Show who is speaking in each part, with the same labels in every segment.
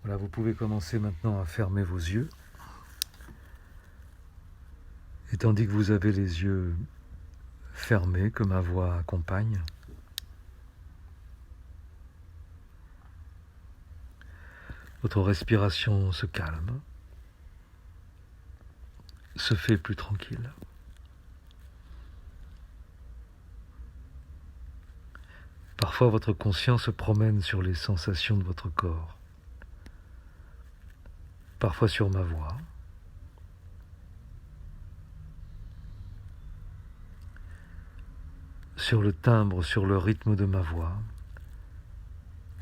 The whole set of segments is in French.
Speaker 1: Voilà, vous pouvez commencer maintenant à fermer vos yeux. Et tandis que vous avez les yeux fermés, que ma voix accompagne, votre respiration se calme, se fait plus tranquille. Parfois, votre conscience se promène sur les sensations de votre corps, parfois sur ma voix, sur le timbre, sur le rythme de ma voix,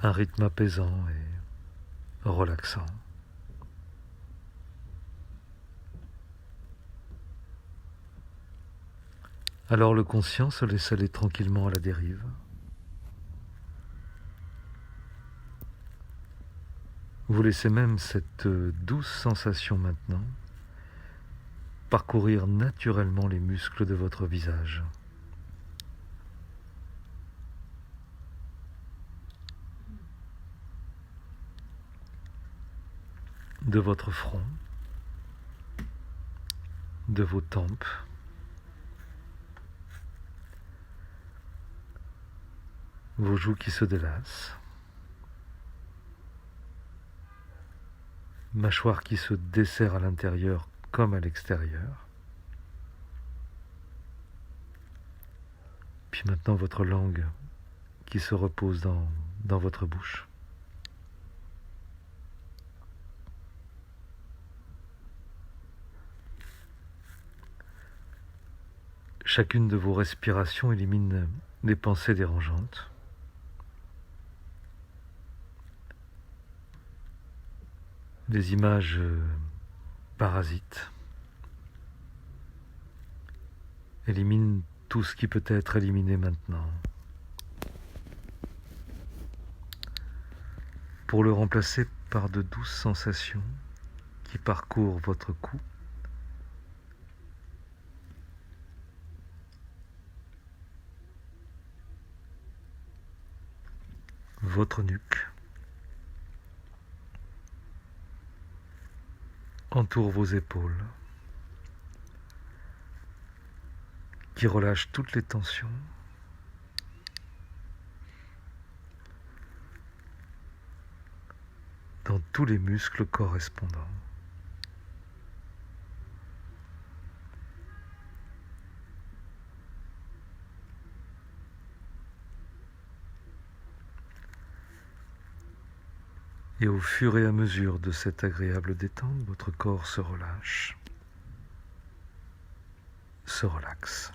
Speaker 1: un rythme apaisant et relaxant. Alors le conscient se laisse aller tranquillement à la dérive. Vous laissez même cette douce sensation maintenant parcourir naturellement les muscles de votre visage. De votre front, de vos tempes, vos joues qui se délassent, mâchoire qui se desserre à l'intérieur comme à l'extérieur. Puis maintenant votre langue qui se repose dans votre bouche. Chacune de vos respirations élimine les pensées dérangeantes. Les images parasites. Élimine tout ce qui peut être éliminé maintenant. Pour le remplacer par de douces sensations qui parcourent votre cou, votre nuque, entoure vos épaules, qui relâche toutes les tensions. Dans tous les muscles correspondants. Et au fur et à mesure de cette agréable détente, votre corps se relâche, se relaxe.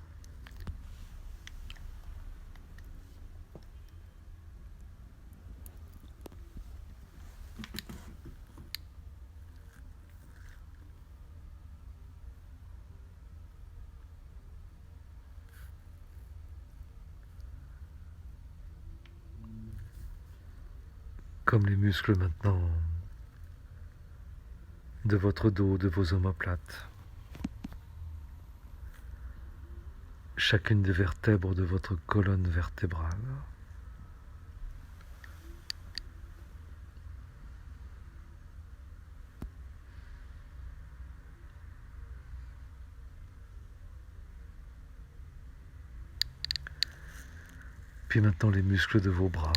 Speaker 1: Comme les muscles maintenant de votre dos, de vos omoplates. Chacune des vertèbres de votre colonne vertébrale. Puis maintenant les muscles de vos bras,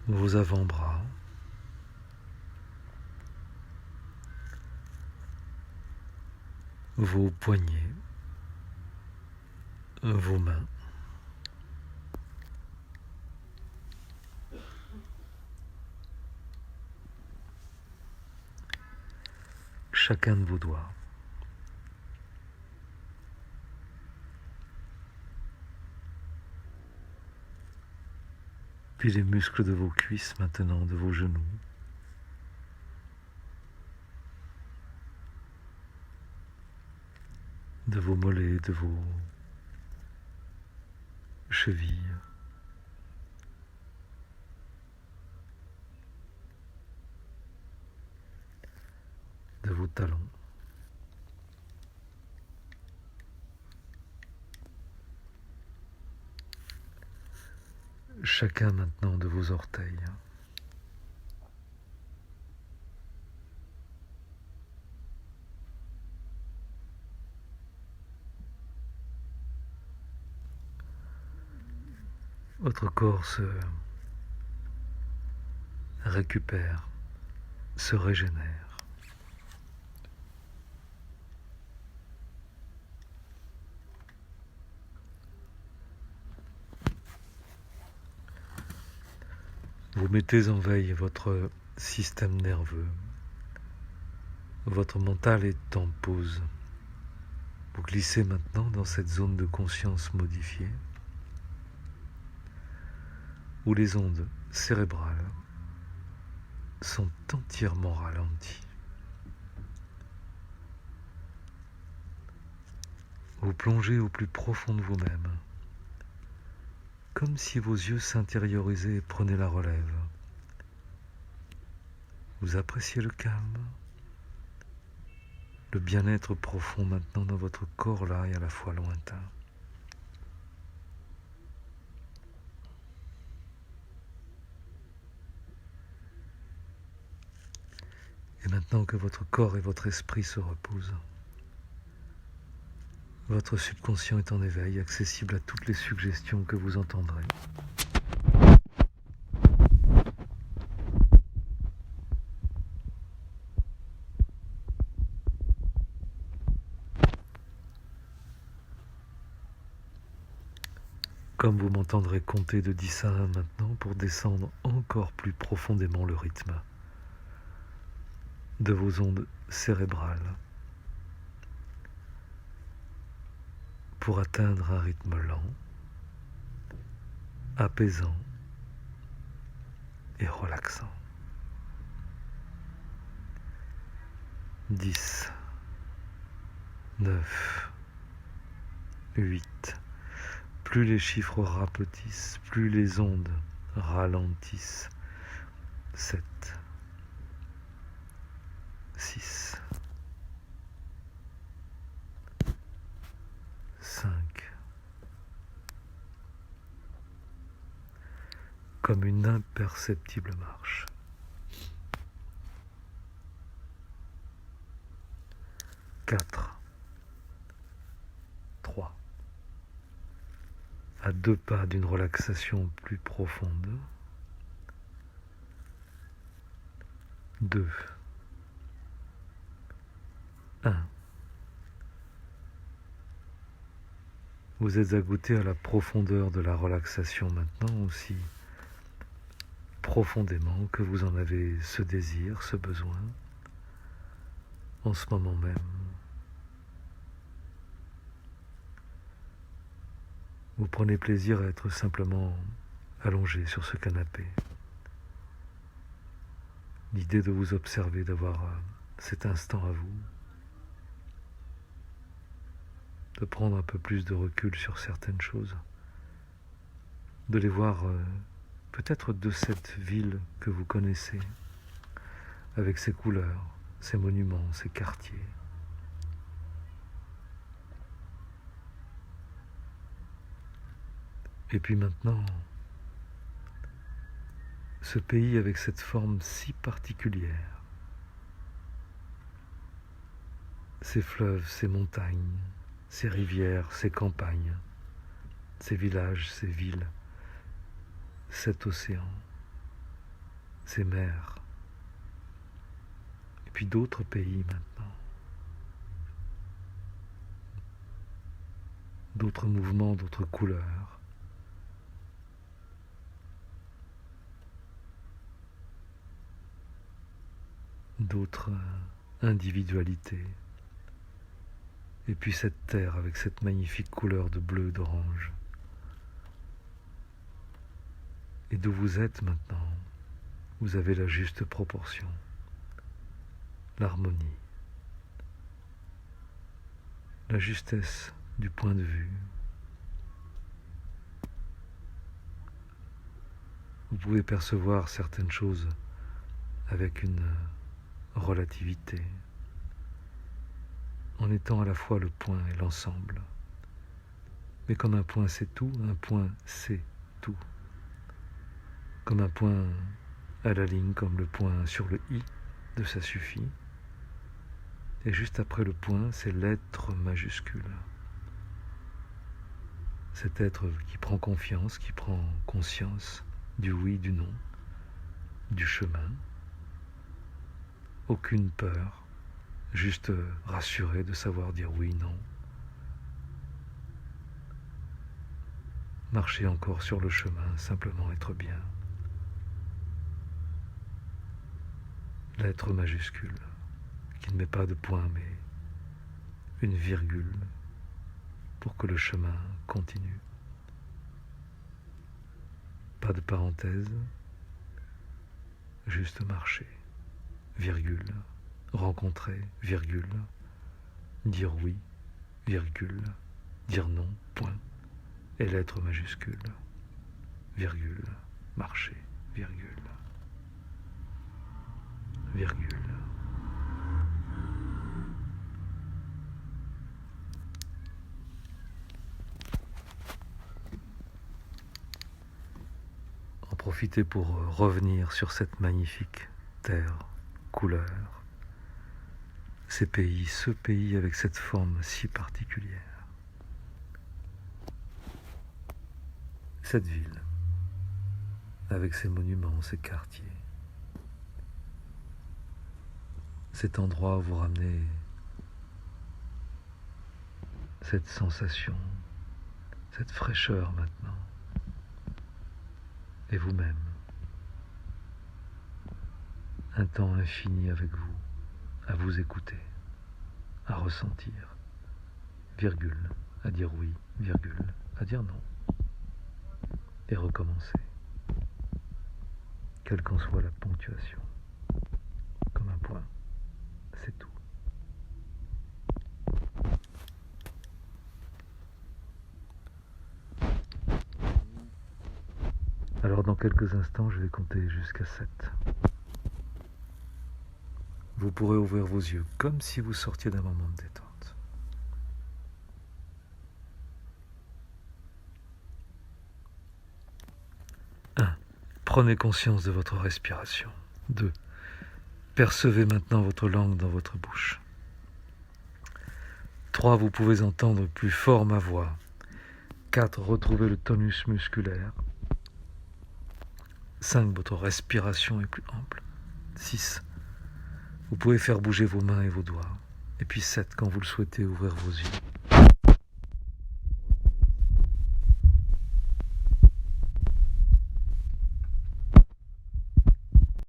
Speaker 1: vos avant-bras, vos poignets, vos mains. Chacun de vos doigts. Puis les muscles de vos cuisses maintenant, de vos genoux. De vos mollets, de vos chevilles. De vos talons. Chacun maintenant de vos orteils. votre corps se récupère, se régénère. Vous mettez en veille votre système nerveux. Votre mental est en pause. Vous glissez maintenant dans cette zone de conscience modifiée où les ondes cérébrales sont entièrement ralenties. Vous plongez au plus profond de vous-même, comme si vos yeux s'intériorisaient et prenaient la relève. Vous appréciez le calme, le bien-être profond maintenant dans votre corps là et à la fois lointain. Et maintenant que votre corps et votre esprit se reposent, votre subconscient est en éveil, accessible à toutes les suggestions que vous entendrez. Comme vous m'entendrez compter de 10 à 1 maintenant pour descendre encore plus profondément le rythme de vos ondes cérébrales, pour atteindre un rythme lent, apaisant et relaxant. 10, 9, 8. Plus les chiffres rapetissent, plus les ondes ralentissent. 7, 6, 5. Comme une imperceptible marche. 4, 3. À 2 pas d'une relaxation plus profonde. 2, 1. Vous êtes agouté à la profondeur de la relaxation maintenant, aussi profondément que vous en avez ce désir, ce besoin, en ce moment même. Vous prenez plaisir à être simplement allongé sur ce canapé. L'idée de vous observer, d'avoir cet instant à vous, de prendre un peu plus de recul sur certaines choses, de les voir peut-être de cette ville que vous connaissez, avec ses couleurs, ses monuments, ses quartiers. Et puis maintenant, ce pays avec cette forme si particulière, ces fleuves, ces montagnes, ces rivières, ces campagnes, ces villages, ces villes, cet océan, ces mers, et puis d'autres pays maintenant, d'autres mouvements, d'autres couleurs, d'autres individualités, et puis cette terre avec cette magnifique couleur de bleu, d'orange. Et d'où vous êtes maintenant, vous avez la juste proportion, l'harmonie, la justesse du point de vue. Vous pouvez percevoir certaines choses avec une relativité, en étant à la fois le point et l'ensemble. Mais comme un point c'est tout, un point c'est tout. Comme un point à la ligne, comme le point sur le i de ça suffit. Et juste après le point, c'est l'être majuscule. cet être qui prend confiance, qui prend conscience du oui, du non, du chemin. Aucune peur, juste rassuré de savoir dire oui, non. Marcher encore sur le chemin, simplement être bien. L'être majuscule, qui ne met pas de point mais une virgule pour que le chemin continue. Pas de parenthèse, juste marcher, virgule, rencontrer, virgule, dire oui, virgule, dire non, point, et l'être majuscule, virgule, marcher, virgule, virgule. En profiter pour revenir sur cette magnifique terre, couleur, ces pays, ce pays avec cette forme si particulière. Cette ville, avec ses monuments, ses quartiers. Cet endroit où vous ramenez cette sensation, cette fraîcheur maintenant. Et vous-même. Un temps infini avec vous, à vous écouter, à ressentir, virgule, à dire oui, virgule, à dire non. Et recommencer, quelle qu'en soit la ponctuation, comme un point, c'est tout. Alors dans quelques instants, je vais compter jusqu'à 7. Vous pourrez ouvrir vos yeux comme si vous sortiez d'un moment de détente. 1. Prenez conscience de votre respiration. 2. Percevez maintenant votre langue dans votre bouche. 3. Vous pouvez entendre plus fort ma voix. 4. Retrouvez le tonus musculaire. 5. Votre respiration est plus ample. 6. Vous pouvez faire bouger vos mains et vos doigts. Et puis 7. Quand vous le souhaitez, ouvrir vos yeux.